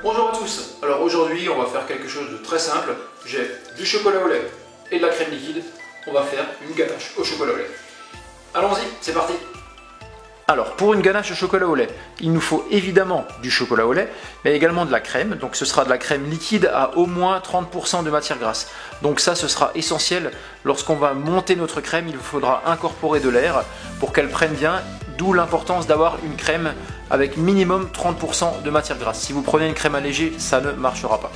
Bonjour à tous. Alors aujourd'hui on va faire quelque chose de très simple. J'ai du chocolat au lait et de la crème liquide. On va faire une ganache au chocolat au lait. Allons-y, c'est parti. Alors pour une ganache au chocolat au lait, il nous faut évidemment du chocolat au lait, mais également de la crème. Donc ce sera de la crème liquide à au moins 30% de matière grasse. Donc ça ce sera essentiel. Lorsqu'on va monter notre crème, il faudra incorporer de l'air pour qu'elle prenne bien. D'où l'importance d'avoir une crème avec minimum 30% de matière grasse. Si vous prenez une crème allégée, ça ne marchera pas.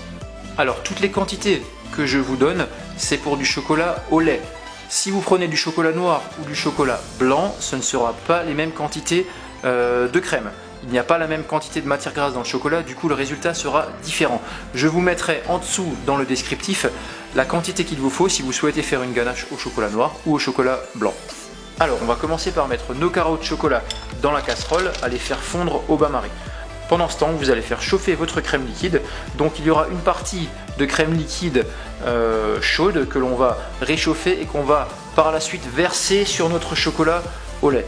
Alors toutes les quantités que je vous donne, c'est pour du chocolat au lait. Si vous prenez du chocolat noir ou du chocolat blanc, ce ne sera pas les mêmes quantités de crème. Il n'y a pas la même quantité de matière grasse dans le chocolat, du coup le résultat sera différent. Je vous mettrai en dessous dans le descriptif la quantité qu'il vous faut si vous souhaitez faire une ganache au chocolat noir ou au chocolat blanc. Alors on va commencer par mettre nos carreaux de chocolat dans la casserole, à les faire fondre au bain-marie. Pendant ce temps, vous allez faire chauffer votre crème liquide. Donc il y aura une partie de crème liquide chaude que l'on va réchauffer et qu'on va par la suite verser sur notre chocolat au lait.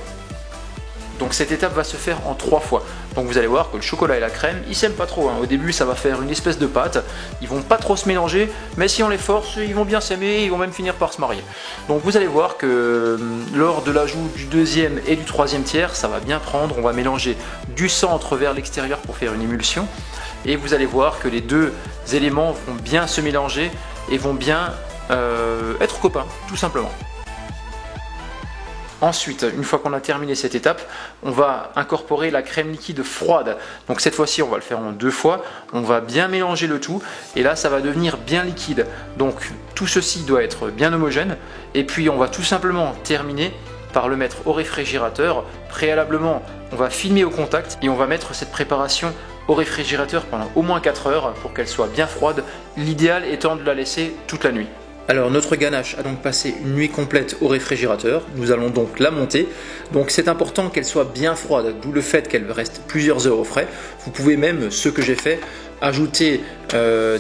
Donc cette étape va se faire en 3 fois. Donc vous allez voir que le chocolat et la crème, ils s'aiment pas trop. Au début, ça va faire une espèce de pâte. Ils vont pas trop se mélanger, mais si on les force, ils vont bien s'aimer, ils vont même finir par se marier. Donc vous allez voir que lors de l'ajout du deuxième et du troisième tiers, ça va bien prendre. On va mélanger du centre vers l'extérieur pour faire une émulsion. Et vous allez voir que les deux éléments vont bien se mélanger et vont bien être copains, tout simplement. Ensuite, une fois qu'on a terminé cette étape, on va incorporer la crème liquide froide. Donc cette fois-ci, on va le faire en 2 fois. On va bien mélanger le tout et là, ça va devenir bien liquide. Donc tout ceci doit être bien homogène. Et puis, on va tout simplement terminer par le mettre au réfrigérateur. Préalablement, on va filmer au contact et on va mettre cette préparation au réfrigérateur pendant au moins 4 heures pour qu'elle soit bien froide. L'idéal étant de la laisser toute la nuit. Alors notre ganache a donc passé une nuit complète au réfrigérateur, nous allons donc la monter, donc c'est important qu'elle soit bien froide, d'où le fait qu'elle reste plusieurs heures au frais. Vous pouvez même, ce que j'ai fait, ajouter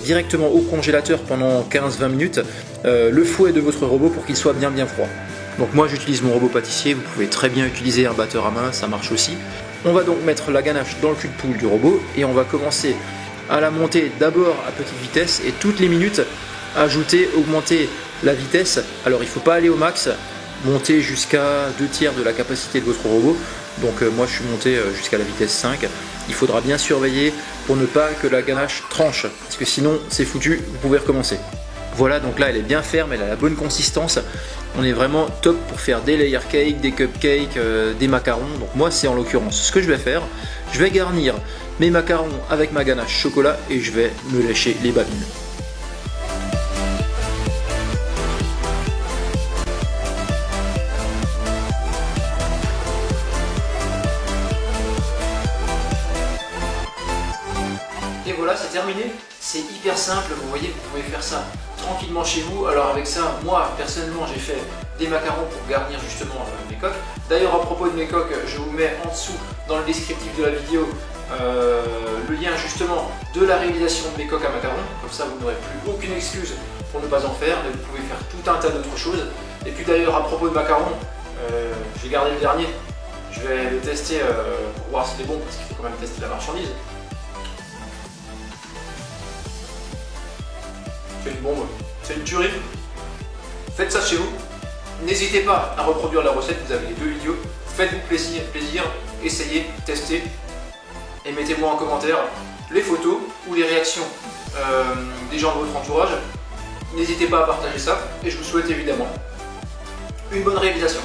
directement au congélateur pendant 15-20 minutes le fouet de votre robot pour qu'il soit bien froid. Donc moi j'utilise mon robot pâtissier, vous pouvez très bien utiliser un batteur à main, ça marche aussi. On va donc mettre la ganache dans le cul de poule du robot et on va commencer à la monter d'abord à petite vitesse et toutes les minutes ajouter, augmenter la vitesse. Alors il ne faut pas aller au max, monter jusqu'à 2 tiers de la capacité de votre robot. Donc moi je suis monté jusqu'à la vitesse 5. Il faudra bien surveiller pour ne pas que la ganache tranche, parce que sinon c'est foutu, vous pouvez recommencer. Voilà, donc là elle est bien ferme, elle a la bonne consistance. On est vraiment top pour faire des layer cakes, des cupcakes, des macarons. Donc moi c'est en l'occurrence ce que je vais faire. Je vais garnir mes macarons avec ma ganache chocolat et je vais me lécher les babines. Et voilà, c'est terminé, c'est hyper simple, vous voyez, vous pouvez faire ça tranquillement chez vous. Alors avec ça, moi personnellement j'ai fait des macarons pour garnir justement mes coques. D'ailleurs à propos de mes coques, je vous mets en dessous dans le descriptif de la vidéo le lien justement de la réalisation de mes coques à macarons. Comme ça vous n'aurez plus aucune excuse pour ne pas en faire, mais vous pouvez faire tout un tas d'autres choses. Et puis d'ailleurs à propos de macarons, j'ai gardé le dernier, je vais le tester pour voir si c'est bon, parce qu'il faut quand même tester la marchandise. C'est une bombe, c'est une tuerie. Faites ça chez vous. N'hésitez pas à reproduire la recette, vous avez les 2 vidéos. Faites-vous plaisir, essayez, testez. Et mettez-moi en commentaire les photos ou les réactions des gens de votre entourage. N'hésitez pas à partager ça. Et je vous souhaite évidemment une bonne réalisation.